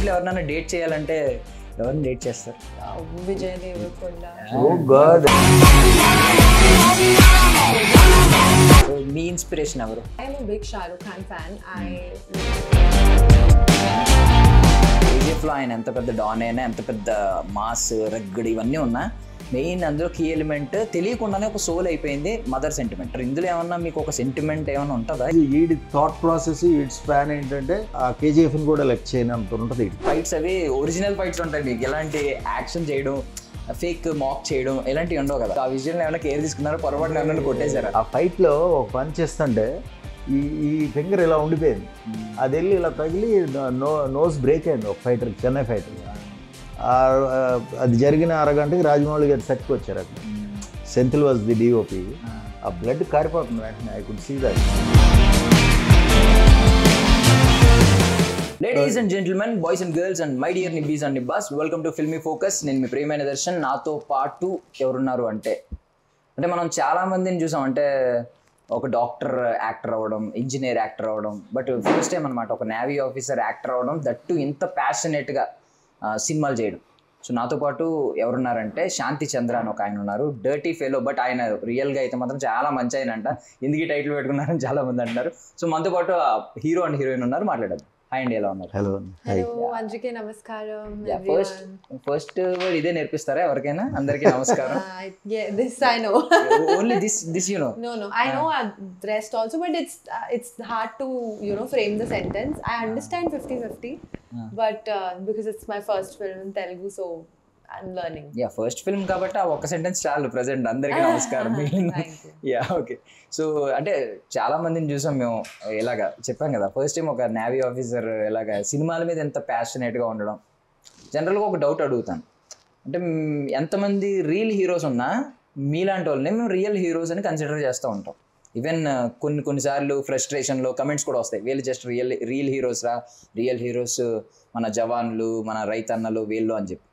Recently ఎవరినైనా date చేయాలంటే ఎవరిని డేట్ చేస్తారు? విజయ్ దేవరకొండ. ఓ గాడ్. మీ ఇన్స్పిరేషన్ ఎవరు? I'm a big Shah Rukh Khan fan. కేజీఎఫ్లో ఆయన ఎంత పెద్ద డాన్ అయినా, ఎంత పెద్ద మాస్ రగ్గడి ఇవన్నీ ఉన్నా మెయిన్ అందులో కీ ఎలిమెంట్ తెలియకుండానే ఒక సోల్ అయిపోయింది మదర్ సెంటిమెంట్. ఇందులో ఏమన్నా మీకు ఒక సెంటిమెంట్ ఏమన్నా ఉంటుందా? ఈడి థాట్ ప్రాసెస్, ఈడి స్పాన్ ఏంటంటే ఆ కేజీఎఫ్ని కూడా లెక్క చేయనంత ఉంటుంది. ఫైట్స్ అవి ఒరిజినల్ ఫైట్స్ ఉంటాయి, మీకు ఎలాంటి యాక్షన్ చేయడం, ఫేక్ మాక్ చేయడం ఇలాంటివి ఉండవు కదా. ఆ విజువల్ ఏమైనా కేర్ తీసుకున్నారో, పొరపాటున ఏమైనా కొట్టేశారా? ఆ ఫైట్లో ఒక పని చేస్తుంటే ఈ ఫింగర్ ఇలా ఉండిపోయింది, అది వెళ్ళి ఇలా తగిలి నోస్ బ్రేక్ అయింది ఒక ఫైటర్, చెన్నై ఫైటర్. అది జరిగిన అరగంటకి రాజమౌళి గారి సెట్కి వచ్చారు. అక్కడ సెంథిల్ వాజ్ ది డిఓపి. ఆ బ్లడ్ కారిపోతుంది వెంటనే. I could see that. Ladies and gentlemen, boys and girls and my dear nibbis and nibbas, welcome to Filmy Focus. నేను మీ ప్రియమైన దర్శన్. నాతో పాటు ఎవరున్నారు అంటే మనం చాలా మందిని చూసాం. అంటే ఒక డాక్టర్ యాక్టర్ అవ్వడం, ఇంజనీర్ యాక్టర్ అవ్వడం, బట్ ఫస్ట్ టైం అనమాట ఒక నేవీ ఆఫీసర్ యాక్టర్ అవ్వడం, దట్టు ఇంత ప్యాషనేట్గా సినిమాలు చేయడం. సో నాతో పాటు ఎవరున్నారంటే శాంతి చంద్ర అని ఒక ఆయన ఉన్నారు. డర్టీ ఫెలో, బట్ ఆయన రియల్గా అయితే మాత్రం చాలా మంచి ఆయన అంట. ఎందుకు టైటిల్ పెట్టుకున్నారని చాలా మంది అంటున్నారు. సో మనతో పాటు హీరో అండ్ హీరోయిన్ ఉన్నారు, మాట్లాడదు. హాయ్ అండి, ఎలా ఉన్నారు? హలో అందరికీ నమస్కారం. ఫస్ట్ ఇదే నేర్పిస్తారా ఎవరికైనా? అందరికీ నమస్కారం. This I know. Only this you know. No, I know the rest also, but it's hard to frame the sentence. I understand 50-50, but because it's my first film in Telugu, so I'm learning. Yeah, first film కాబట్టి ఆ ఒక్క sentence చాలు. Present అందరికీ నమస్కారం. Yeah, okay. So అంటే చాలా మందిని చూసాం మేము. ఇలాగా చెప్పాం కదా, ఫస్ట్ టైం ఒక నేవీ ఆఫీసర్ ఇలాగా సినిమాల మీద ఎంత ప్యాషనేట్గా ఉండడం. జనరల్గా ఒక డౌట్ అడుగుతాను, అంటే ఎంతమంది రియల్ హీరోస్ ఉన్నా మీలాంటి వాళ్ళని మేము రియల్ హీరోస్ అని కన్సిడర్ చేస్తూ ఉంటాం. ఈవెన్ కొన్నిసార్లు ఫ్రస్ట్రేషన్లో కమెంట్స్ కూడా వస్తాయి, వీళ్ళు జస్ట్ రియల్ హీరోస్ రా, రియల్ హీరోస్ మన జవాన్లు, మన రైతన్నలు వీళ్ళు అని చెప్పి.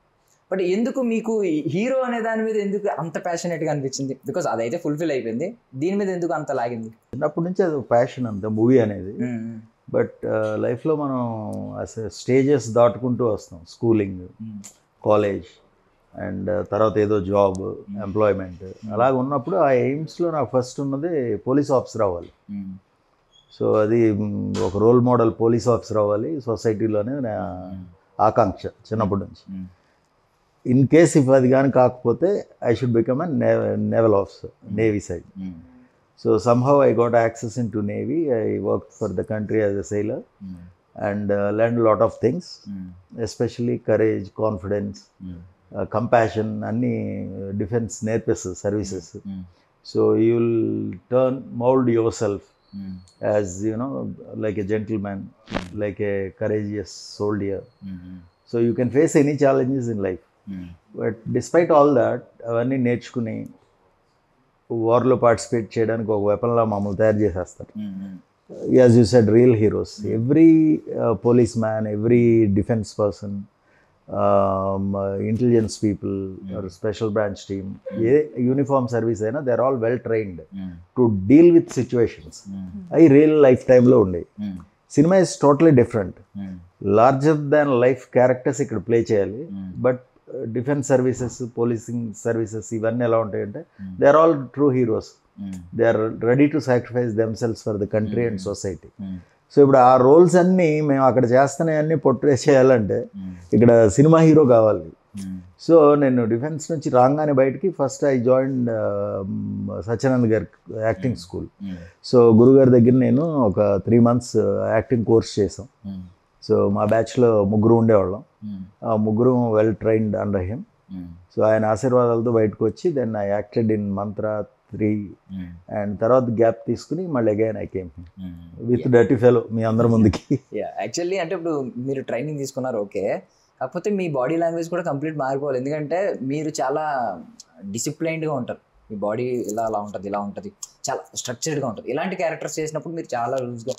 బట్ ఎందుకు మీకు హీరో అనే దాని మీద ఎందుకు అంత ప్యాషనేట్గా అనిపించింది? బికాస్ అదైతే ఫుల్ఫిల్ అయిపోయింది, దీని మీద ఎందుకు అంత లాగింది? చిన్నప్పటి నుంచి అది ప్యాషన్ అంత మూవీ అనేది. బట్ లైఫ్లో మనం స్టేజెస్ దాటుకుంటూ వస్తాం. స్కూలింగ్, కాలేజ్, అండ్ తర్వాత ఏదో జాబ్, ఎంప్లాయ్మెంట్ అలాగ ఉన్నప్పుడు ఆ ఎయిమ్స్లో నాకు ఫస్ట్ ఉన్నది పోలీస్ ఆఫీసర్ అవ్వాలి. సో అది ఒక రోల్ మోడల్ పోలీస్ ఆఫీసర్ అవ్వాలి సొసైటీలోనే నా ఆకాంక్ష చిన్నప్పటి నుంచి. ఇన్ కేస్ ఇఫ్ అది కానీ కాకపోతే I should become a naval officer, navy side. So somehow I got access in to navy. I work for the country as a sailor and learned a lot of things, especially courage, confidence, compassion, అన్ని defence నేర్పిస్తుంది services. So you will mold yourself as like a gentleman, like a courageous soldier. So you can face any challenges in life. But despite all that అవన్నీ నేర్చుకుని వార్లో participate చేయడానికి ఒక వెపన్లా మమ్మల్ని తయారు చేసేస్తారు. As you said, real heroes. Every police man, every defence person, intelligence people, special branch team, ఏ uniform service అయినా they are all well trained to deal with situations. అవి రియల్ లైఫ్ టైంలో ఉండేవి. Cinema is totally different. Larger than life characters ఇక్కడ play చేయాలి. But defence services, policing services ఇవన్నీ ఎలా ఉంటాయంటే they are all true heroes. They are ready to sacrifice themselves for the country and society. So ఇప్పుడు ఆ roles అన్నీ మేము అక్కడ చేస్తూనే అన్నీ పొట్రే చేయాలంటే ఇక్కడ సినిమా హీరో కావాలి. సో నేను డిఫెన్స్ నుంచి రాగానే బయటికి ఫస్ట్ ఐ జాయిన్డ్ సత్యానంద్ గారి యాక్టింగ్ స్కూల్. సో గురుగారి దగ్గర నేను ఒక 3 months యాక్టింగ్ కోర్స్ చేసాం. సో మా బ్యాచ్లో 3 ఉండేవాళ్ళం. ఆ 3 well trained under him. So ఆయన ఆశీర్వాదాలతో బయటకు వచ్చి then I acted in Mantra 3 and తర్వాత గ్యాప్ తీసుకుని మళ్ళీ again I came with Dirty Fellow మీ అందరి ముందుకి. యాక్చువల్లీ అంటే ఇప్పుడు మీరు ట్రైనింగ్ తీసుకున్నారు, ఓకే, కాకపోతే మీ బాడీ లాంగ్వేజ్ కూడా కంప్లీట్ మారిపోవాలి. ఎందుకంటే మీరు చాలా డిసిప్లైన్డ్గా ఉంటారు. మీ బాడీ అలా ఉంటుంది, ఇలా ఉంటుంది, చాలా స్ట్రక్చర్డ్గా ఉంటుంది. ఇలాంటి క్యారెక్టర్స్ చేసినప్పుడు మీరు చాలా లూజ్గా,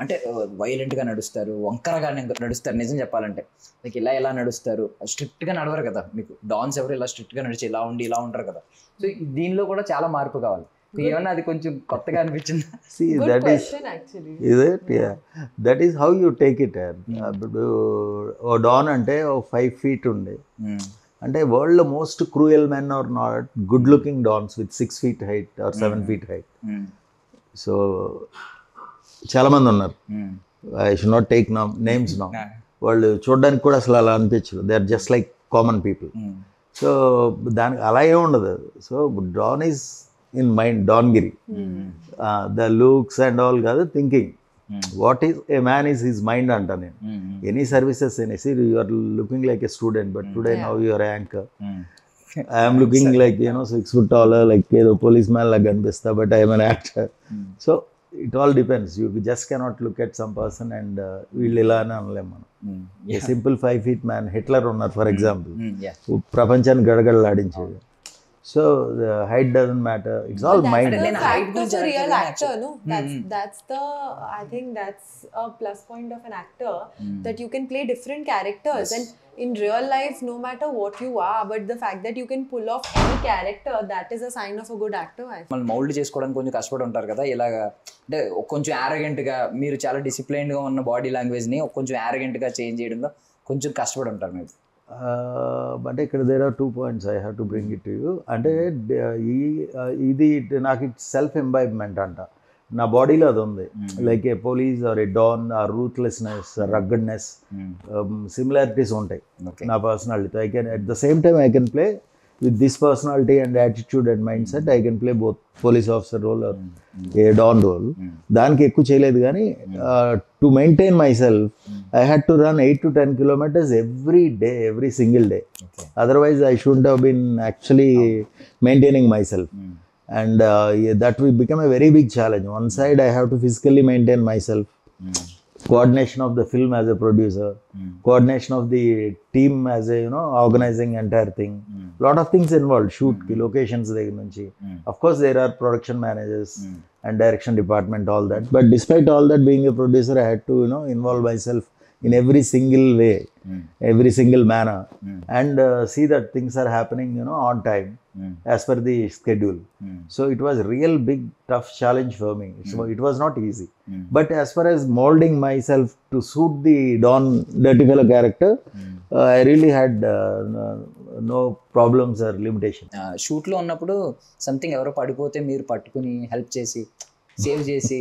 అంటే వైలెంట్గా నడుస్తారు, వంకరగా నడుస్తారు. నిజం చెప్పాలంటే లైక్ ఇలా నడుస్తారు, స్ట్రిక్ట్గా నడవరు కదా. మీకు డాన్స్ ఎవరు ఇలా స్ట్రిక్ట్గా నడిచి ఇలా ఉంటారు కదా. సో దీనిలో కూడా చాలా మార్పు కావాలి. ఏమన్నా అది కొంచెం కొత్తగా అనిపించింది. See, Good that is, question, actually. is it? Yeah. That is how you take it. ఇప్పుడు ఓ డాన్ అంటే ఓ 5 feet ఉండే, అంటే world most cruel men are not good looking dons with 6 feet height or 7 feet height. So చాలామంది ఉన్నారు, I should not take names now. వాళ్ళు చూడడానికి కూడా అసలు అలా అనిపించరు, they are just like common people. So దానికి అలా ఏమి ఉండదు. So don is in mind, డాన్గిరి, ద లుక్స్ అండ్ ఆల్ కాదు, thinking. What is a man is his mind అంట నేను. ఎనీ సర్వీసెస్ అనేసి you are looking like a student, but today now you are anchor. I'm looking like 6 foot taller, like ఏదో police man లాగా కనిపిస్తా, but I'm an actor. So it all depends. You just cannot look at some person and వీళ్ళు ఇలా అని అనలేం మనం. Simple 5 feet man Hitler ఉన్నారు for example, ప్రపంచాన్ని గడగడలాడించేది. So the height doesn't matter, it's all mind. That's నేను the height fact గురించి of a real అడగలేదు actor, no? That's the, I think that's a plus point of an actor, that you can play different characters. And in real life, no matter what you are, but the fact that you can pull off any character, that is a sign of a good actor. మళ్ళీ mould చేసుకోవడానికి కొంచెం కష్టపడి ఉంటారు కదా, ఇలాగా అంటే కొంచెం యారగెంట్గా, మీరు చాలా డిసిప్లైన్డ్గా ఉన్న బాడీ లాంగ్వేజ్ని కొంచెం యారగెంట్గా చేంజ్ చేయడంలో కొంచెం కష్టపడి ఉంటారు మీరు. అంటే ఇక్కడ there are 2 points I have to bring it to you. అంటే ఇది నాకు ఇట్స్ సెల్ఫ్ ఎంబైబ్మెంట్ అంట, నా బాడీలో అది ఉంది. Like a police or a don or ruthlessness, ruggedness, similarities ఉంటాయి నా పర్సనాలిటీతో. I can at the same time I can play with this personality and attitude and mindset, I can play both police officer role or a don role. దానికి ఎక్కువ చేయలేదు కానీ to maintain myself I had to run 8 to 10 kilometers every day, every single day. Otherwise I shouldn't have been actually maintaining myself. And that will become a very big challenge. One side I have to physically maintain myself, coordination of the film as a producer, coordination of the team as a organizing entire thing, lot of things involved, shoot ki locations దగ్గర నుంచి. Of course there are production managers and direction department, all that, but despite all that, being a producer I had to involve myself in every single way, every single manner, and see that things are happening on time as per the schedule. So it was real big tough challenge for me. It was not easy, but as far as molding myself to suit the Don dirty fellow character, I really had no problems or limitations. షూట్లో ఉన్నప్పుడు something ఎవరో పడిపోతే మీరు పట్టుకుని help చేసి save చేసి,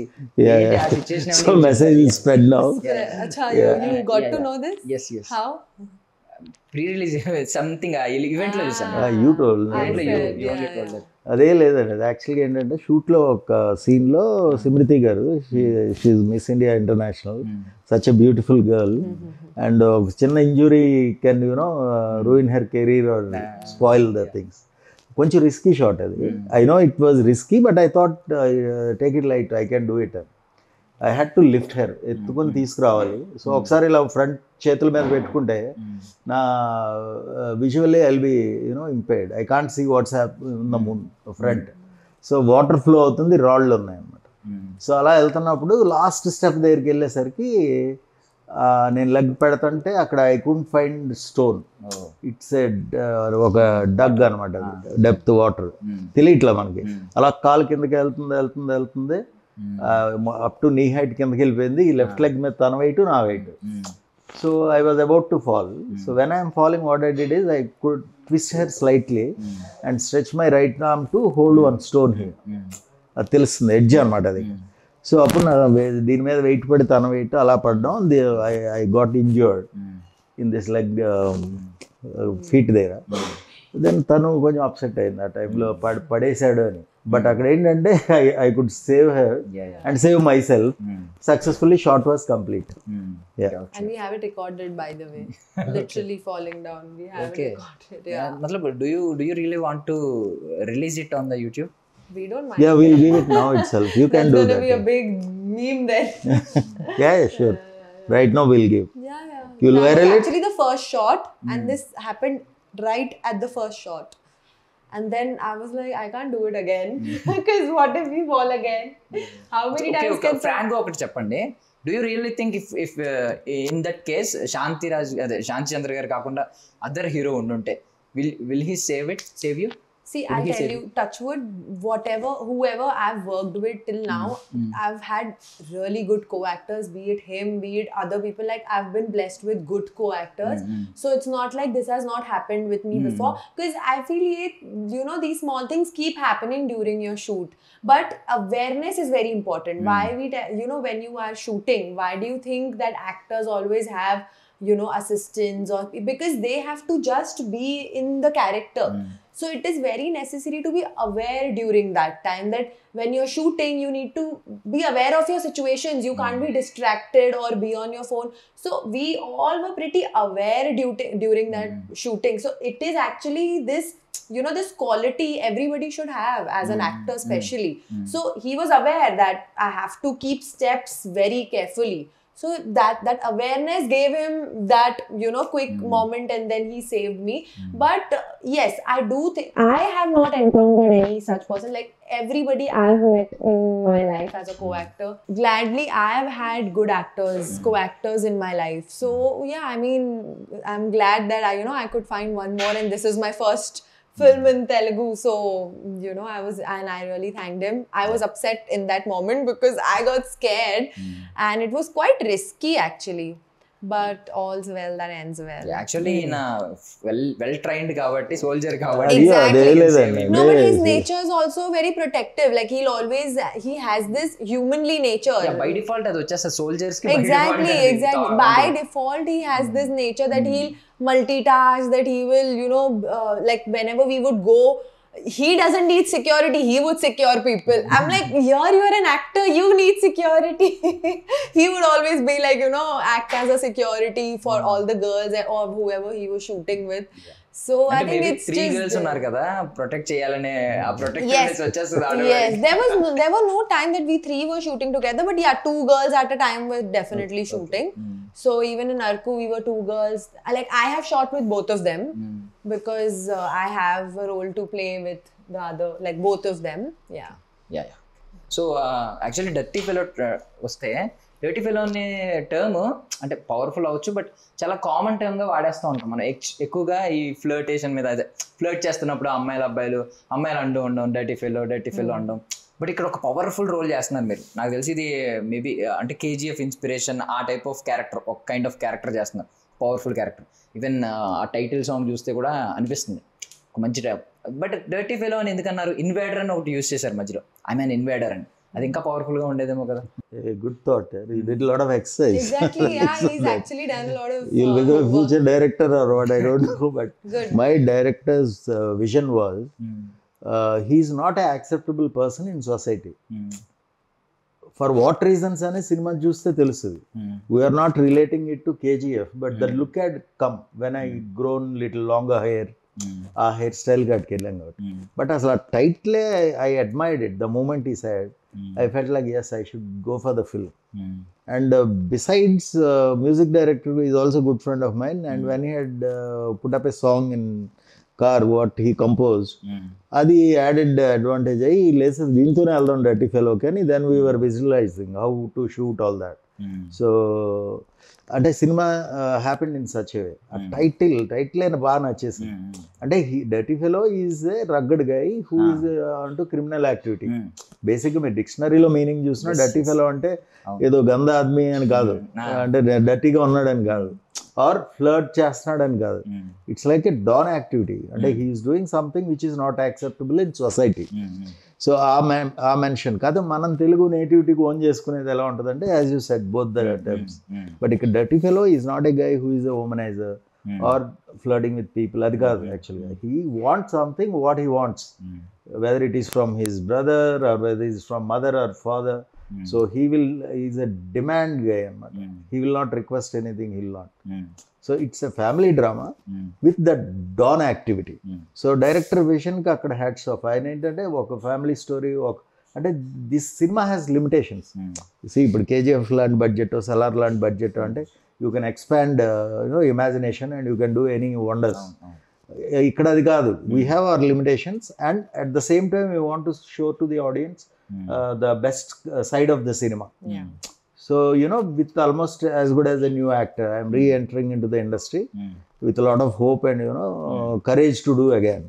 So message is spread now. Acha, you got to know this? Yes. How? Pre-release something ఈవెంట్లో చూసాను. You told. అదే లేదండి, అది యాక్చువల్గా ఏంటంటే షూట్లో ఒక సీన్లో సిమ్రితి గారు, she Miss India international, such a beautiful girl, and ఒక చిన్న injury can ruin her career or spoil the things. కొంచెం రిస్కీ షాట్ అది. I know it was risky, but I thought take it light, I can do it. I had to lift her, ఎత్తుకొని తీసుకురావాలి. So ఒకసారి ఇలా front చేతుల మీద పెట్టుకుంటే నా visually I'll be impaired, I can't see what's in the moon front. So water flow అవుతుంది, రాళ్ళు ఉన్నాయి అన్నమాట. సో అలా వెళ్తున్నప్పుడు లాస్ట్ స్టెప్ దగ్గరికి వెళ్ళేసరికి నేను లెగ్ పెడుతుంటే అక్కడ I couldn't find stone. It's ఒక డగ్ అనమాట, డెప్త్ వాటర్ తెలియట్లా మనకి. అలా కాలు కిందకి వెళ్తుంది అప్ టు నీ హైట్ కిందకి వెళ్ళిపోయింది. ఈ లెఫ్ట్ లెగ్ మీద తన వెయిట్, నా weight. So I was about to fall. So when I'm falling, what I did is I could twist her slightly and stretch my right arm to hold one stone here. అది తెలుస్తుంది, edge అనమాట అది. So అప్పుడు నా దీని మీద wait పడి తన వెయిట్ అలా పడ్డాం. I got injured in this leg feet దగ్గర. దెన్ తను కొంచెం అప్సెట్ అయింది ఆ టైంలో, పడేశాడు అని. బట్ అక్కడ ఏంటంటే I could save her and save myself successfully. Shot was complete. And we have it recorded, by the way. Literally falling down, we have it recorded. मतलब do you really want to release it on the YouTube? We don't mind. Yeah, we'll give it now itself. You can do that. That's gonna be a big meme then. Yeah, sure. Right now we'll give. Yeah. You'll viral it? Actually the first shot, and this happened right at the first shot. And then I was like, I can't do it again. Because what if we fall again? How many times can... Frank గా ఒకటి చెప్పండి. Do you really think if in that case శాంతి చంద్ర గారు కాకుండా other hero ఉండుంటే will he save you? See, I'll tell you, touchwood, whoever I've worked with till now, I've had really good co-actors, be it him, be it other people. Like, I've been blessed with good co-actors. So it's not like this has not happened with me before. Because I feel these small things keep happening during your shoot. But awareness is very important. Why when you are shooting, why do you think that actors always have assistants, or because they have to just be in the character. So it is very necessary to be aware during that time, that when you're shooting, you need to be aware of your situations. You can't be distracted or be on your phone. So we all were pretty aware during that shooting. So it is actually this this quality everybody should have as an actor especially. So he was aware that I have to keep steps very carefully. So that awareness gave him that quick moment, and then he saved me. But yes, I do think I have not encountered any such person. Like, everybody I've met in my life as a co-actor, gladly I have had good actors, co-actors in my life. So yeah, I mean, I'm glad that I could find one more, and this is my first film in Telugu. So I really thanked him. I was upset in that moment because I got scared, and it was quite risky actually. But all's well that ends well. Actually ఈయన well trained కాబట్టి, soldier కాబట్టి. Exactly. No, but his nature is also very protective. Like, he has this humanly nature. By default అది వచ్చేస్తుంది soldiers కి. Exactly. By default, he has this nature that he'll multitask, that he will, like, whenever we would go, he doesn't need security, he would secure people. I'm like, here you are an actor, you need security. He would always be like, act as a security for all the girls or whoever he was shooting with. So I think it's three just girls ఉన్నారు కదా, protect చేయాలనే ఆ protectiveness వచ్చేస్తుంది. Yes, there were no time that we three were shooting together, but yeah, two girls at a time were definitely shooting. So even in Arku, we were two girls. Like, I have shot with both of them because I have a role to play with the other, like both of them. Yeah. So actually dirty fellow వస్తే, dirty fellow అనే term అంటే powerful అవ్వచ్చు, but చాలా common టర్మ్గా వాడేస్తూ ఉంటాం మనం ఎక్కువగా ఈ ఫ్లర్టేషన్ మీద. అదే ఫ్లర్ట్ చేస్తున్నప్పుడు అమ్మాయిలు అంటూ ఉండడం డర్టీ ఫెలో అనడం. బట్ ఇక్కడ ఒక పవర్ఫుల్ రోల్ చేస్తున్నారు మీరు. నాకు తెలిసి ఇది మేబీ అంటే కేజీఎఫ్ ఇన్స్పిరేషన్, ఆ టైప్ ఆఫ్ క్యారెక్టర్, ఒక కైండ్ ఆఫ్ క్యారెక్టర్ చేస్తున్నారు, పవర్ఫుల్ క్యారెక్టర్. ఈవెన్ ఆ టైటిల్ సాంగ్ చూస్తే కూడా అనిపిస్తుంది ఒక మంచి టైప్. బట్ డర్టీ ఫెలో అని ఎందుకన్నారు? ఇన్వేడర్ అని ఒకటి యూజ్ చేశారు మధ్యలో, ఐ మీన్ ఇన్వేడర్ అని. అది ఇంకా పవర్ఫుల్ గా ఉండేదేమో కదా. Good thought. You did a lot of exercise. Exactly. Yeah, he's actually done a lot of You'll become a future director or what, I don't know, but my director's vision was he's not an acceptable person in society. For what reasons ane cinema చూస్తే తెలుస్తుంది. We are not relating it to KGF, but the look had come when I grown little longer hair. ఆ hair style కాటికి వెళ్ళాం కాబట్టి. But అసలు ఆ టైట్లే I admired it the moment ఈ side. I felt like yes, I should go for the film. And besides, music director is also a good friend of mine, and when he had put up a song in car what he composed, అది added advantage అయ్యి లేసెస్ దీంతోనే వెళ్దాం dirty ఫెలోకి అని. Then we were visualizing how to shoot all that. So అంటే cinema happened in such a way. ఆ title అయినా బాగా నచ్చేసింది. అంటే dirty fellow is a rugged guy who is into criminal activity. బేసిక్గా మీరు డిక్షనరీలో మీనింగ్ చూసినా డర్టీ ఫెలో అంటే ఏదో గంద ఆద్మీ అని కాదు, అంటే డర్టీగా ఉన్నాడని కాదు, ఆర్ ఫ్లర్ట్ చేస్తున్నాడని కాదు. It's like a don activity. అంటే he's doing something which is not acceptable in society. So ఆ మెన్షన్ కాదు. మనం తెలుగు నేటివిటీకి ఓన్ చేసుకునేది ఎలా ఉంటుందంటే, as you said, both the terms. But ఇక్కడ dirty fellow is not a guy who is a womaniser or flirting with people. అది కాదు యాక్చువల్గా. He wants something what he wants, whether it is from his brother or whether it is from mother or father. So he's a demand guy. He will not request anything, he will not. So it's a family drama with that dawn activity. So director vision ka akkada hats off. Ayina entante oka family story, అంటే this cinema has limitations. See ఇప్పుడు కేజీఎఫ్ లాంటి budget, Salaar లాంటి budget అంటే you can expand imagination and you can do any wonders. ఇక్కడ అది కాదు. We have our limitations and at the same time we want to show to the audience the best side of the cinema. So with almost as good as a new actor, I am re-entering into the industry with a lot of hope and courage to do again.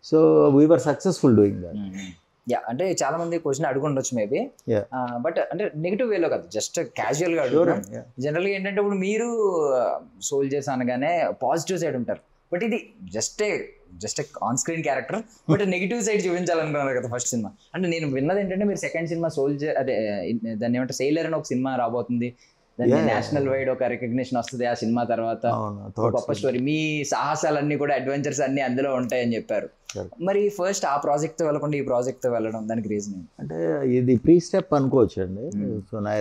So we're successful doing that. Yeah, అంటే చాలా మంది question అడుగుండొచ్చు maybe, Yeah. But అంటే negative వేలో కాదు, just casual గా అడుగుతాం. జనరల్గా ఏంటంటే ఇప్పుడు మీరు సోల్జర్స్ అనగానే పాజిటివ్ సైడ్ ఉంటారు, బట్ ఇది just on screen character, but negative side చూపించాలనుకున్నారు కదా ఫస్ట్ సినిమా. అంటే నేను విన్నది ఏంటంటే మీరు సెకండ్ సినిమా సోల్జర్, అదే దాన్ని ఏమంటే సెయిలర్ అని ఒక సినిమా రాబోతుంది, నేషనల్ వైడ్ ఒక రికగ్నిషన్ వస్తుంది ఆ సినిమా తర్వాత, గొప్ప స్టోరీ, మీ సాహసాలన్నీ కూడా అడ్వెంచర్స్ అన్ని అందులో ఉంటాయని చెప్పారు. మరి ఫస్ట్ ఆ ప్రాజెక్ట్ తో వెళ్ళకుండా ఈ ప్రాజెక్ట్ తో వెళ్ళడం, దానికి రీజన్ ఏంటి? అంటే ఇది ప్రీ స్టెప్ అనుకోవచ్చు అండి. సో నా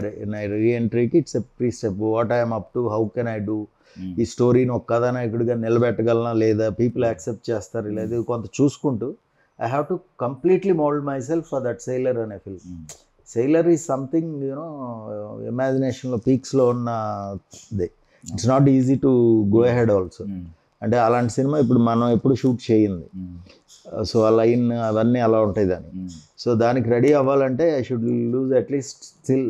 రీఎంట్రీకి it's a pre step. What I'm up to, how can I do, ఈ స్టోరీని ఒక కథానాయకుడిగా నిలబెట్టగలనా లేదా, పీపుల్ యాక్సెప్ట్ చేస్తారు లేదా, కొంత చూసుకుంటూ I have to completely mould myself for that sailor అనే film. Sailor is something you know ఇమాజినేషన్లో పీక్స్లో ఉన్నది. It's not easy to go ahead also. అంటే అలాంటి సినిమా ఇప్పుడు మనం ఎప్పుడు షూట్ చేయింది. సో ఆ లైన్ అవన్నీ అలా ఉంటాయి దానికి. సో దానికి రెడీ అవ్వాలంటే I should lose at least still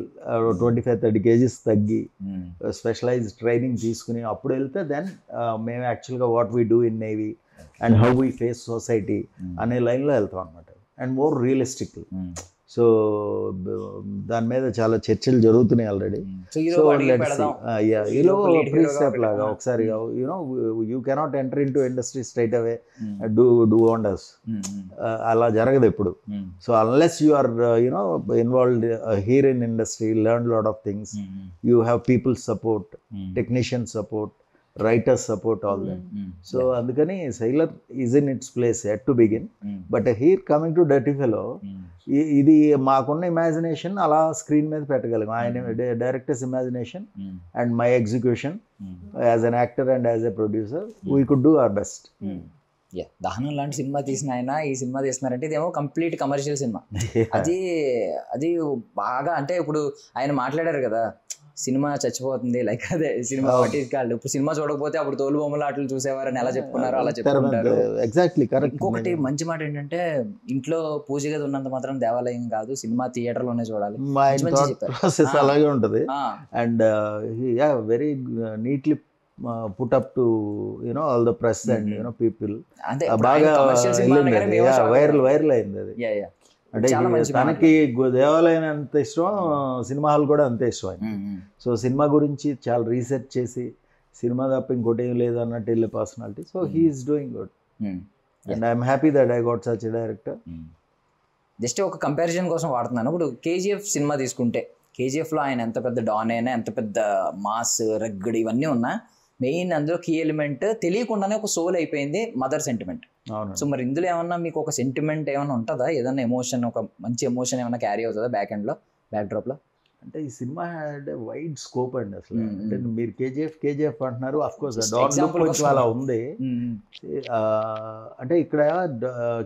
25-30 kgs తగ్గి స్పెషలైజ్ ట్రైనింగ్ తీసుకుని అప్పుడు వెళ్తే దెన్ మేము యాక్చువల్గా what we do in navy and how we face society అనే లైన్లో వెళ్తాం అనమాట. And more realistic. సో దాని మీద చాలా చర్చలు జరుగుతున్నాయి already. So hero pre step లాగా ఒకసారి you know you cannot enter in to industry straight away do wonders, అలా జరగదు ఎప్పుడు. So unless you are you know involved here in industry, learn lot of things, you have people support, technician support, writers support, all that. So అందుకని Salaar is in its place at to begin. But here coming to dirty Fellow, ఇది మాకున్న imagination అలా screen మీద పెట్టగలం. ఆయన directors imagination and my execution as an actor and as a producer we could do our best. దహనం లాంటి cinema తీసిన ఆయన ఈ సినిమా తీస్తున్నారంటే ఇదేమో కంప్లీట్ కమర్షియల్ సినిమా. అది బాగా, అంటే ఇప్పుడు ఆయన మాట్లాడారు కదా, సినిమా చచ్చిపోతుంది, లైక్ అదే సినిమా కాదు, ఇప్పుడు సినిమా చూడకపోతే అప్పుడు తోలు బొమ్మలు ఆటలు చూసేవారని ఎలా చెప్పుకున్నారో అలా చెప్పుకుంటారు. Exactly correct. ఇంకొకటి మంచి మాట ఏంటంటే, ఇంట్లో పూజ గది ఉన్నంత మాత్రం దేవాలయం కాదు, సినిమా థియేటర్ లోనే చూడాలి. ప్రాసెస్ అలాగే ఉంటుంది. And very neatly put up to all the press and people. బాగా వైరల్ అయింది అది. అంటే తనకి దేవాలయం అంత ఇష్టం, సినిమా హాల్ కూడా అంతే ఇష్టం ఆయన. సో సినిమా గురించి చాలా రీసెర్చ్ చేసి సినిమా తప్ప ఇంకోటి ఏం లేదు అన్నట్టు వెళ్ళే personality. So he is doing good and I'm happy that I got such a director. Just ఒక కంపారిజన్ కోసం వాడుతున్నాను. ఇప్పుడు కేజీఎఫ్ సినిమా తీసుకుంటే, కేజీఎఫ్లో ఆయన ఎంత పెద్ద డాన్ అయినా, ఎంత పెద్ద మాస్ రగ్గడి ఇవన్నీ ఉన్నా, మెయిన్ అందులో కీ ఎలిమెంట్ తెలియకుండానే ఒక సోల్ అయిపోయింది, మదర్ సెంటిమెంట్. సో మరి ఇందులో ఏమన్నా మీకు ఒక సెంటిమెంట్ ఏమైనా ఉంటుందా, ఏదన్నా ఎమోషన్, ఒక మంచి ఎమోషన్ ఏమైనా క్యారీ అవుతుందా బ్యాక్ ఎండ్లో, బ్యాక్ డ్రాప్లో? అంటే ఈ సినిమా హ్యాడ్ వైడ్ స్కోప్ అండి అసలు. అంటే మీరు కేజీఎఫ్ అంటున్నారు, అఫ్ కోర్స్ డాన్ లుక్ కొంచెం అలా ఉంది. అంటే ఇక్కడ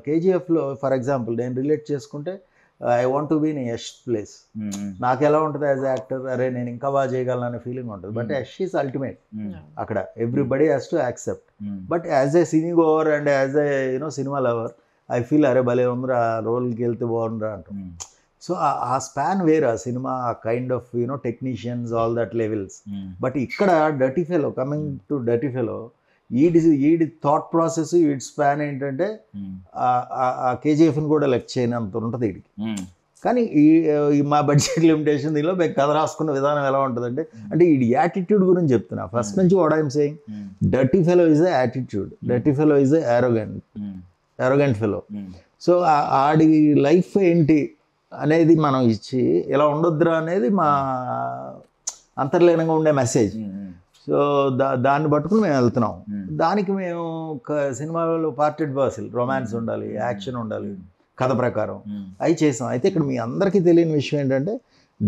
కేజీఎఫ్లో ఫర్ ఎగ్జాంపుల్ నేను రిలేట్ చేసుకుంటే, I want to be in Yash place. నాకు ఎలా ఉంటుంది యాజ్ యాక్టర్, అరే నేను ఇంకా బాగా చేయగలను అనే ఫీలింగ్ ఉంటుంది. బట్ యష్ ఈస్ అల్టిమేట్ అక్కడ, everybody has to accept. But as a cine goer and as a cinema lover I feel అరే భలే ఉందిరా, రోల్కి వెళ్తే బాగుందిరా అంటాం. సో ఆ స్పాన్ వేర్, ఆ cinema kind of technicians, all that levels. But ఇక్కడ dirty fellow, coming to dirty fellow, ఈడి థాట్ ప్రాసెస్, ఈడి స్పాన్ ఏంటంటే ఆ కేజీఎఫ్ని కూడా లెక్క చేయనంత ఉంటుంది వీడికి. కానీ ఈ మా బడ్జెట్ లిమిటేషన్ దీనిలో మేము కథ రాసుకున్న విధానం ఎలా ఉంటుందంటే, అంటే ఈ యాటిట్యూడ్ గురించి చెప్తున్నా ఫస్ట్ నుంచి. What I'm saying, dirty fellow is a attitude, dirty fellow is a arrogant fellow. So Audi life ఏంటి అనేది మనం ఇచ్చి ఇలా ఉండొద్దురా అనేది మా అంతర్లీనంగా ఉండే మెసేజ్. సో దాన్ని పట్టుకుని మేము వెళ్తున్నాం. దానికి మేము సినిమాలో పార్టెడ్ బాసిల్, రొమాన్స్ ఉండాలి, యాక్షన్ ఉండాలి, కథ ప్రకారం అవి చేసాం. అయితే ఇక్కడ మీ అందరికీ తెలియని విషయం ఏంటంటే,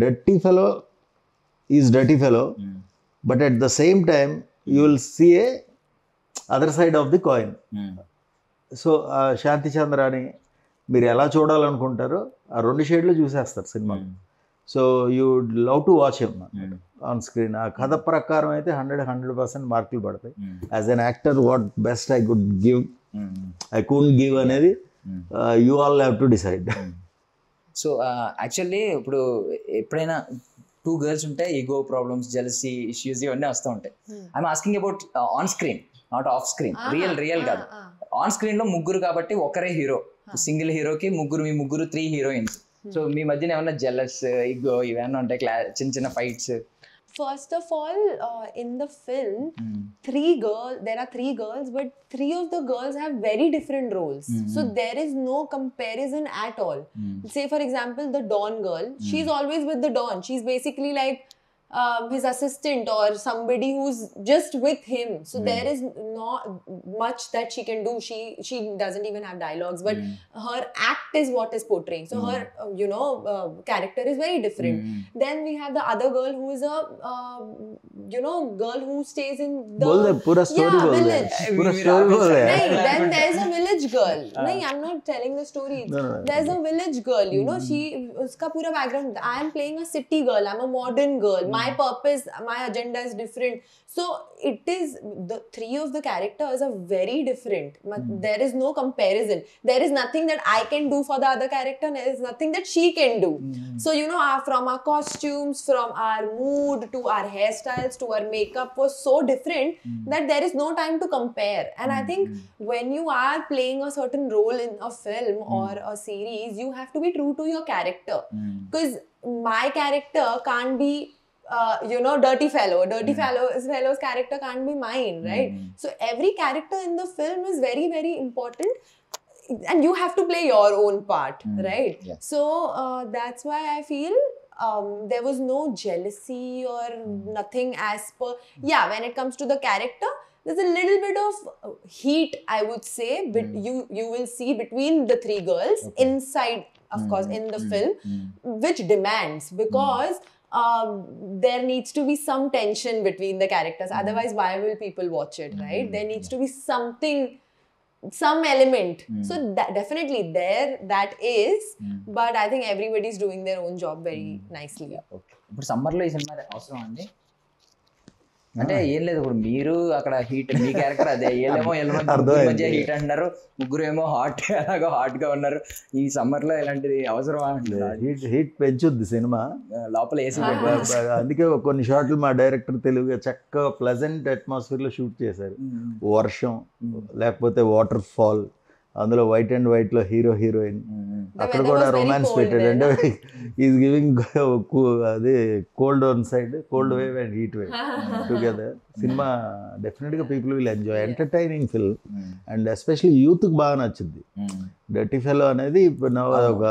dirty fellow is dirty fellow, but at the same time you will see a other side of the coin. So Shanti చంద్రాని మీరు ఎలా చూడాలనుకుంటారో ఆ 2 షేడ్లు చూసేస్తారు సినిమాలో. So you love to watch him on screen. ఆ కథ ప్రకారం అయితే 100% మార్కులు పడతాయి. As an actor what best I could give, I couldn't give అనేది you all have to decide. So actually ఇప్పుడు ఎప్పుడైనా 2 girls ఉంటే ఈగో ప్రాబ్లమ్స్, జెలసీ ఇష్యూస్ ఇవన్నీ వస్తూ ఉంటాయి. I'm asking about on screen, not off screen. Real కాదు, on screen లో ముగ్గురు కాబట్టి ఒకరే హీరో, సింగిల్ హీరోకి ముగ్గురు, మీ ముగ్గురు 3 హీరోయిన్స్. సో మీ మధ్యన ఏమన్నా జెలస్, ఇగో ఇవేమన్నా ఉంటాయి, చిన్న చిన్న fights? First of all, in the film, there are 3 girls, but 3 of the girls have very different roles. So there is no comparison at all. Say for example, the Dawn girl, she's always with the Dawn. She's basically like his assistant or somebody who's just with him. So there is not much that she can do. She doesn't even have dialogues, but her act is what is portraying. So her character is very different. Then we have the other girl who is a girl who stays in the pura story village. Pura story bol rahe hain. Nahin, then there's a village girl. Nahin, I'm not telling the story. There's a village girl, you know, she uska pura background. I am playing a city girl, I'm a modern girl. My purpose, my agenda is different. So it is, the 3 of the characters are very different. There is no comparison. There is nothing that I can do for the other character, and there is nothing that she can do. So from our costumes, from our mood to our hairstyles to our makeup was so different that there is no time to compare. And I think when you are playing a certain role in a film or a series, you have to be true to your character. Because my character can't be dirty fellow's character can't be mine, right? So every character in the film is very, very important, and you have to play your own part, right? So that's why I feel there was no jealousy or nothing as per. Yeah, when it comes to the character, there's a little bit of heat, I would say, but you will see between the 3 girls inside, of course, in the film, which demands, because there needs to be some tension between the characters. Otherwise, why will people watch it, right? There needs to be something, some element. So that definitely that is, but I think everybody's doing their own job very nicely. Okay, ఇప్పుడు సమ్మర్లో ఈ cinema అవసరం అండి? అంటే ఏం లేదు, ఇప్పుడు మీరు అక్కడ హీట్, మీ క్యారెక్టర్ అదే, ఏమో మధ్య హీట్ అంటున్నారు, ముగ్గురు ఏమో హాట్ గా ఉన్నారు. ఈ సమ్మర్ లో ఇలాంటిది అవసరమా? హీట్ పెంచుద్ది సినిమా లోపల ఏసీ. అందుకే కొన్ని షాట్లు మా డైరెక్టర్ తెలుగుగా చక్కగా ప్లెజెంట్ అట్మాస్ఫియర్ లో షూట్ చేశారు. వర్షం, లేకపోతే వాటర్ ఫాల్, అందులో వైట్ అండ్ వైట్ లో హీరో హీరోయిన్, అక్కడ కూడా రొమాన్స్ పెట్టాడు. అంటే ఈజ్ గివింగ్ అదే cold one side, cold wave and heat wave together. Cinema definite గా people will enjoy, entertaining film, and especially youth కి బాగా నచ్చుద్ది. డర్టీ ఫెలో అనేది ఇప్పుడు ఒక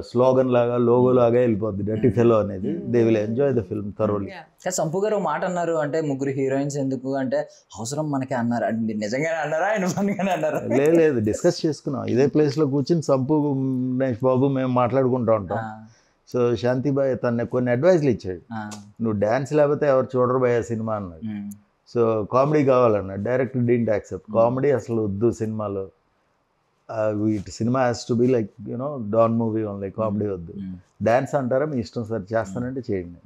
స్లోగన్ లాగా, లోగో లాగా వెళ్ళిపోద్ది డర్టీ ఫెలో అనేది. They will enjoy the film thoroughly. Sampu గారు ఒక మాట అన్నారు, అంటే ముగ్గురు హీరోయిన్స్ ఎందుకు అంటే అవసరం మనకే అన్నారు. అంటే నిజంగానే అన్నారా, ఆయన అన్నారా? లేదు, డిస్కస్ చేసుకున్నాం ఇదే ప్లేస్ లో కూర్చుని. సంపు, మహేష్ బాబు, మేము మాట్లాడుకుంటూ ఉంటాం. సో శాంతిబాయ్ తన కొన్ని అడ్వైస్లు ఇచ్చాడు. నువ్వు డ్యాన్స్ లేకపోతే ఎవరు చూడరు బాయ్ సినిమా అన్నాడు. సో కామెడీ కావాలన్నాడు. Director didn't accept. కామెడీ అసలు వద్దు సినిమాలో, cinema has to be like don movie only, comedy వద్దు. డ్యాన్స్ అంటారా మీ ఇష్టం సార్, చేస్తానంటే చేయండి.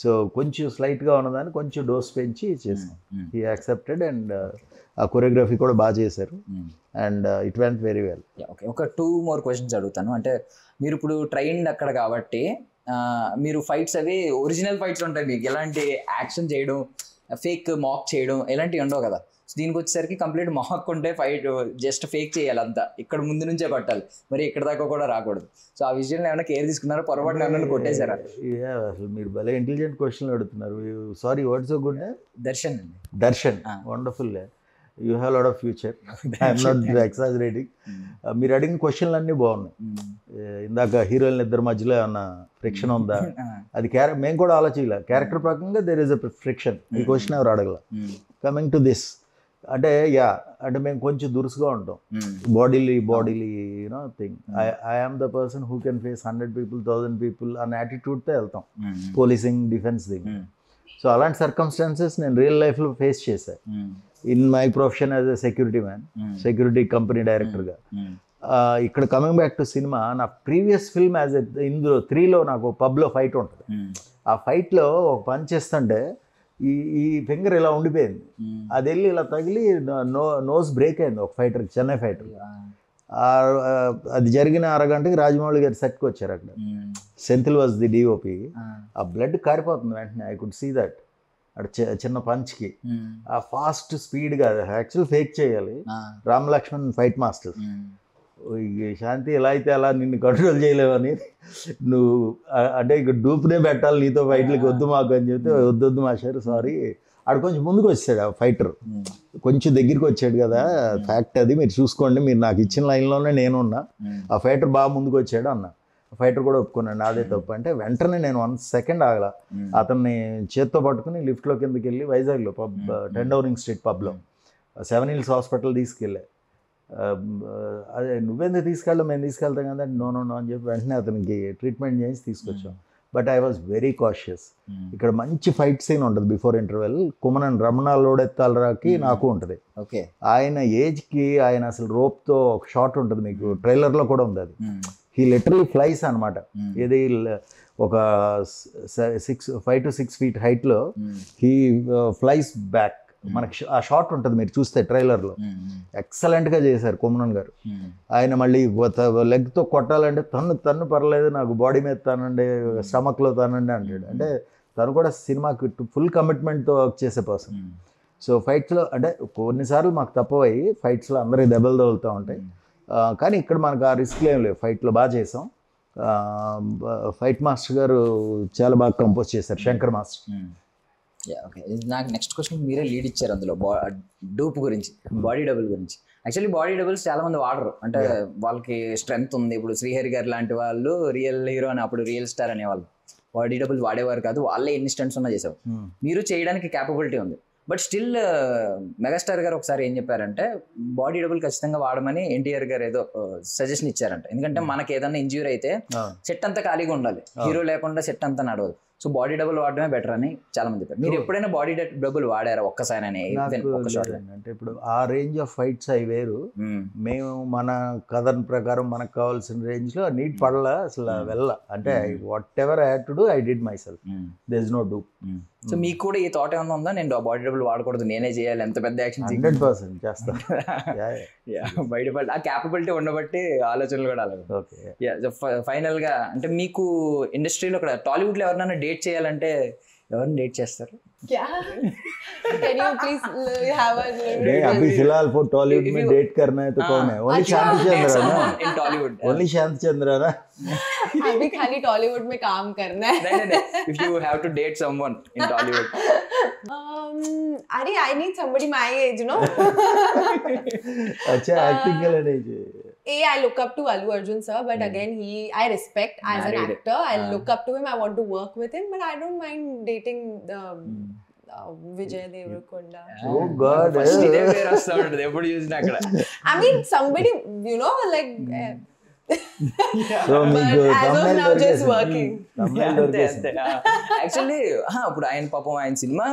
సో కొంచెం స్లైట్గా ఉన్నదాన్ని కొంచెం డోస్ పెంచి చేసాం. హీ యాక్సెప్టెడ్, అండ్ ఆ కొరియోగ్రఫీ కూడా బాగా చేశారు, and it went very well. Okay, ఒక 2 more questions అడుగుతాను. అంటే మీరు ఇప్పుడు ట్రైన్డ్ అక్కడ కాబట్టి మీరు ఫైట్స్ అవి ఒరిజినల్ ఫైట్స్ ఉంటాయి, మీకు ఎలాంటి యాక్షన్ చేయడం, ఫేక్ మాక్ చేయడం ఇలాంటివి ఉండవు కదా. దీనికి వచ్చేసరికి కంప్లీట్ మాక్ ఉంటే ఫైట్ జస్ట్ ఫేక్ చేయాలి, అంతా ఇక్కడ ముందు నుంచే కొట్టాలి, మరి ఇక్కడ దాకా కూడా రాకూడదు. సో ఆ విషయంలో ఏమైనా కేర్ తీసుకున్నారా, పొరపాటున ఏమైనా కొట్టేశారా? అసలు మీరు భలే ఇంటెలిజెంట్ క్వశ్చన్లు అడుగుతున్నారు. Sorry, what so good? Darshan అండి. Darshan, wonderful. You have lot of future. I'm not exaggerating. మీరు అడిగిన క్వశ్చన్లు అన్నీ బాగున్నాయి. ఇందాక హీరోయిన్ ఇద్దరి మధ్యలో ఏమన్నా ఫ్రిక్షన్ ఉందా, అది మేము కూడా ఆలోచించలే. క్యారెక్టర్ ప్రకారంగా దేర్ ఇస్ అ ఫ్రిక్షన్. ఈ క్వశ్చన్ ఎవరు అడగల. కమింగ్ టు దిస్, అంటే అంటే మేము కొంచెం దురుసుగా ఉంటాం, bodily thing. I am the person who can face 100 people, 1000 people అన్న యాటిట్యూడ్తో వెళ్తాం పోలీసింగ్, డిఫెన్స్ థింగ్. సో అలాంటి సర్కమ్స్టాన్సెస్ నేను రియల్ లైఫ్లో ఫేస్ చేశాను in my profession as a security man, security company డైరెక్టర్గా. ఇక్కడ కమింగ్ బ్యాక్ టు సినిమా, నా ప్రీవియస్ ఫిల్మ్ యాజ్ ఇందులో 3లో నాకు పబ్లో ఫైట్ ఉంటుంది. ఆ ఫైట్లో ఒక పని చేస్తుంటే ఈ ఫింగర్ ఇలా ఉండిపోయింది, అది వెళ్ళి ఇలా తగిలి నోస్ బ్రేక్ అయింది ఒక ఫైటర్కి, చెన్నై ఫైటర్. అది జరిగిన అరగంటకి రాజమౌళి గారి సెట్కి వచ్చారు. అక్కడ సెంథిల్ వాజ్ ది డిఓపి. ఆ బ్లడ్ కారిపోతుంది వెంటనే, ఐ కుడ్ సీ దట్. అటు చిన్న పంచ్కి ఆ ఫాస్ట్ స్పీడ్గా యాక్చువల్ ఫేక్ చేయాలి. Ram Lakshman fight masters. శాంతి ఎలా అయితే అలా నిన్ను కంట్రోల్ చేయలేవని నువ్వు అంటే ఇక డూప్నే పెట్టాలి నీతో ఫైట్లకి వద్దు మాకు అని చెప్తే వద్దొద్దు మాస్టర్ సారీ. ఆడు కొంచెం ముందుకు వచ్చాడు ఆ ఫైటర్, కొంచెం దగ్గరికి వచ్చాడు కదా, ఫ్యాక్ట్ అది మీరు చూసుకోండి, మీరు నాకు ఇచ్చిన లైన్లోనే నేను ఉన్నా, ఆ ఫైటర్ బాగా ముందుకు వచ్చాడు అన్న. ఫైటర్ కూడా ఒప్పుకున్నాడు నాదే తప్పు అంటే వెంటనే నేను 1 సెకండ్ ఆగల, అతన్ని చేత్తో పట్టుకుని లిఫ్ట్లో కిందకి వెళ్ళి వైజాగ్లో పబ్ 10 డౌనింగ్ స్ట్రీట్ పబ్లో 7 Hills హాస్పిటల్ తీసుకెళ్ళా. అదే నువ్వెందుకు తీసుకెళ్ళావు, మేము తీసుకెళ్తాం కదా, నో అని చెప్పి వెంటనే అతనికి ట్రీట్మెంట్ చేసి తీసుకొచ్చాం. But I was very cautious. ఇక్కడ మంచి ఫైట్ సీన్ ఉంటుంది బిఫోర్ ఇంటర్వెల్, కుమరన్ రమణ లోడెత్తాలరాకి నాకు ఉంటుంది. ఓకే, ఆయన ఏజ్కి ఆయన అసలు రోప్తో ఒక షాట్ ఉంటుంది, మీకు ట్రైలర్లో కూడా ఉంది అది. హీ లిటరలీ ఫ్లైస్ అనమాట. ఇది ఒక 5 to 6 feet హైట్లో హీ ఫ్లైస్ బ్యాక్. మనకి ఆ షాట్ ఉంటుంది మీరు చూస్తే ట్రైలర్లో, ఎక్సలెంట్గా చేశారు కుమరన్ గారు. ఆయన మళ్ళీ లెగ్తో కొట్టాలంటే తన్ను పర్లేదు, నాకు బాడీ మీద తానండి, స్టమక్లో తానండి అంటాడు. అంటే తను కూడా సినిమాకి ఫుల్ కమిట్మెంట్తో వర్క్ చేసే పర్సన్. సో ఫైట్స్లో అంటే కొన్నిసార్లు మాకు తప్పవయ్యి, ఫైట్స్లో అందరికి దెబ్బలు తగులుతూ ఉంటాయి, కానీ ఇక్కడ మనకు ఆ రిస్క్లు ఏం లేవు. ఫైట్లో బాగా చేసాం. ఫైట్ మాస్టర్ గారు చాలా బాగా కంపోజ్ చేశారు, శంకర్ మాస్టర్. ఓకే, నాకు నెక్స్ట్ క్వశ్చన్ మీరే లీడ్ ఇచ్చారు అందులో, డూప్ గురించి, బాడీ డబుల్ గురించి. యాక్చువల్లీ బాడీ డబుల్స్ చాలా మంది వాడరు, అంటే వాళ్ళకి స్ట్రెంగ్త్ ఉంది. ఇప్పుడు శ్రీహరి గారు లాంటి వాళ్ళు రియల్ హీరో అని, అప్పుడు రియల్ స్టార్ అనేవాళ్ళు, బాడీ డబుల్ వాడేవారు కాదు, వాళ్ళే ఎన్ని స్టంట్స్ ఉన్నా చేసావు. మీరు చేయడానికి క్యాపబిలిటీ ఉంది, బట్ స్టిల్ మెగాస్టార్ గారు ఒకసారి ఏం చెప్పారంటే బాడీ డబుల్ ఖచ్చితంగా వాడమని ఎన్టీఆర్ గారు ఏదో సజెషన్ ఇచ్చారంట. ఎందుకంటే మనకి ఏదైనా ఇంజ్యూరీ అయితే సెట్ అంతా ఖాళీగా ఉండాలి, హీరో లేకుండా సెట్ అంతా నడవదు. సో బాడీ డబుల్ వాడడమే బెటర్ అని చాలా మంది చెప్పారు. మీరు ఎప్పుడైనా బాడీ డబుల్ వాడారా ఒక్కసారి? అంటే ఇప్పుడు ఆ రేంజ్ ఆఫ్ ఫైట్స్ అవి వేరు. మేము మన కథ ప్రకారం మనకు కావాల్సిన రేంజ్ లో నీట్ పడలా అసలు వెళ్ళ. అంటే whatever I had to do I did myself, there is no doubt. So మీకు కూడా ఈ థాట్ ఏమన్నా ఉందా, నేను బాడీ డబుల్ వాడకూడదు, నేనే చేయాలి, ఎంత పెద్ద యాక్షన్ 100% చేస్తాను. బయట ఆ క్యాపబిలిటీ ఉండబట్టి ఆలోచనలు కూడా అలాగే. ఫైనల్ గా అంటే మీకు ఇండస్ట్రీలో ఇక్కడ టాలీవుడ్ లో ఎవరినైనా డేట్ చేయాలంటే ఎవరిని డేట్ చేస్తారు? Can you please have a अभी फिलहाल for Tollywood में डेट करना है तो कौन है? Only शांति चंद्रा ना in Tollywood. Only शांति चंद्रा ना. अभी खाली टॉलीवुड में काम करना है. नहीं. If you have to date someone in Tollywood. अरे I need somebody my age, you know. अच्छा एक्टिंग के लिए नहीं चाहिए. I look up to Allu Arjun sir, but again I respect as an actor. I look up to him. I want to work with him, but I don't mind dating the Vijay Deverakonda. Oh God! First day where I started, ever used అక్కడ. I mean somebody, you know, like. So but as of now just working. అంతే. Actually ఇప్పుడు ఆయన పాపం ఆయన cinema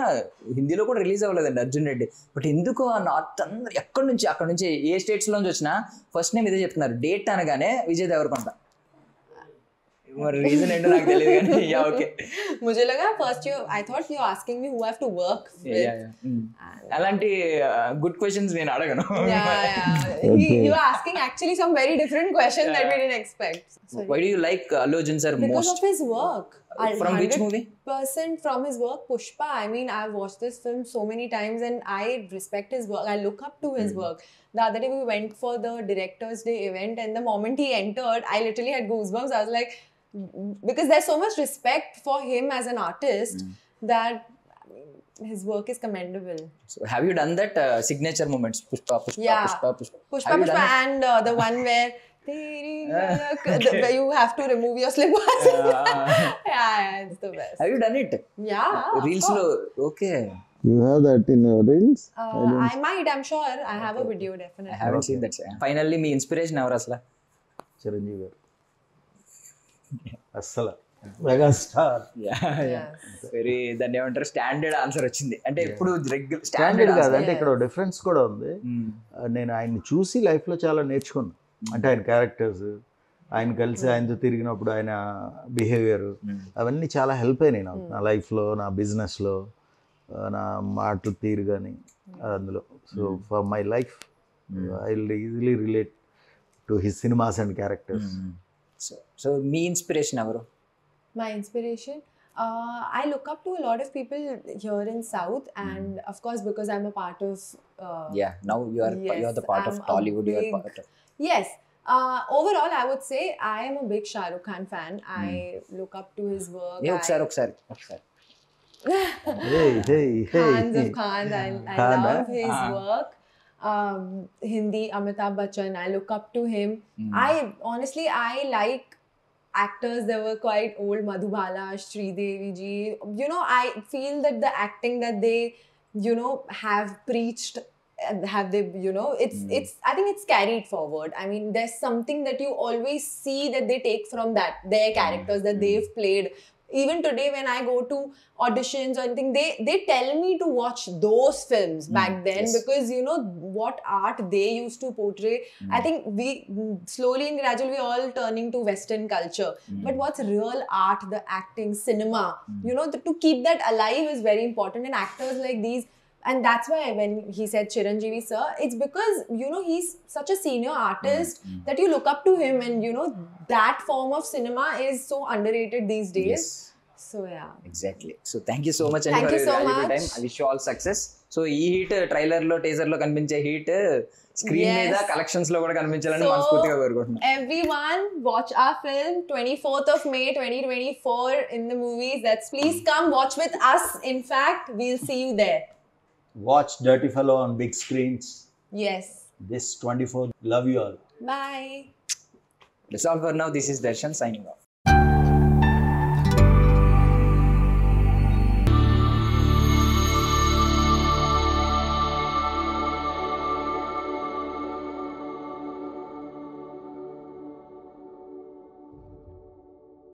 హిందీలో కూడా release అవ్వలేదండి, Arjun Reddy. But ఎందుకు ఆ నార్త్ అందరు అక్కడ నుంచి ఏ స్టేట్స్ లోంచి వచ్చినా ఫస్ట్ నేమ్ ఇదే చెప్తున్నారు, డేట్ అనగానే విజయ్ దేవరకొండ. మరి రీజన్ ఏంటో నాకు తెలియదు కానీ యా ఓకే. मुझे लगा first I thought you asking me who I have to work with. అలాంటి గుడ్ క్వశ్చన్స్ నేను అడగను. You are asking actually some very different question that we didn't expect. Sorry. Why do you like Allu Arjun sir most? Because of his work. From which movie? 100% from his work, Pushpa. I mean, I've watched this film so many times and I respect his work. I look up to his work. The other day we went for the Director's Day event and the moment he entered, I literally had goosebumps. I was like, because there's so much respect for him as an artist that his work is commendable. So have you done that signature moments? Pushpa. Yeah. Pushpa And the one where where you have to remove your slippers. Yeah, it's the best. Have you done it? Yeah. Reels lo okay. You have that in your reels? I might. I'm sure. I have a video definitely. I haven't seen that. Finally, me inspiration ఎవరు అసలు? చిరంజీవి గారు అస్సలు megastar. Very దాన్ని ఏమంటారు, standard answer వచ్చింది. అంటే ఎప్పుడు regular standard కాదు, అంటే ఇక్కడ డిఫరెన్స్ కూడా ఉంది. నేను ఆయన్ని చూసి లైఫ్లో చాలా నేర్చుకున్నాను. అంటే ఆయన క్యారెక్టర్స్, ఆయన కలిసి ఆయనతో తిరిగినప్పుడు ఆయన బిహేవియర్, అవన్నీ చాలా హెల్ప్ అయినాయి నాకు నా లైఫ్లో, నా బిజినెస్లో, నా మాటలు తీరు కానీ అందులో. So for my life I will easily relate to his cinemas and characters. So me inspiration ఎవరు? My inspiration? I look up to a lot of people here in South, and of course, because I'm a part of. Yeah, now you are the part of I'm a Tollywood. You are big- part of. Yes. Overall, I would say I am a big Shah Rukh Khan fan. I look up to his work. ఏ ఒకసారి Hey. Khans of Khans. I Khan, love huh? his work. Hindi, Amitabh Bachchan. I look up to him. I honestly, I like actors that were quite old. Madhubala, Sridevi ji. You know, I feel that the acting that they, you know, have preached. And have they, you know, it's I think it's carried forward. I mean, there's something that you always see that they take from that, their characters that they've played. Even today, when I go to auditions or anything, they tell me to watch those films back then, yes. because you know what art they used to portray. I think we slowly and gradually we're all turning to Western culture. But what's real art, the acting, cinema, you know, to keep that alive is very important. And actors like these. And that's why when he said Chiranjeevi sir, it's because, you know, he's such a senior artist that you look up to him, and you know, that form of cinema is so underrated these days. Yes. So yeah. Exactly. So thank you so much and Thank for you your so valuable much. time. I wish you all success. So ఈ heat trailer లో teaser లో కనిపించే heat screen మీద Yes. Collections లో కూడా కనిపించాలని So, మనస్ఫూర్తిగా కోరుకుంటున్నాను. everyone, watch our film 24th of May 2024 in the movies. That's please come watch with us. In fact, we'll see you there. Watch Dirty Fellow on big screens Yes. this 24th. Love you all. Bye. That's all for now. This is Darshan signing off.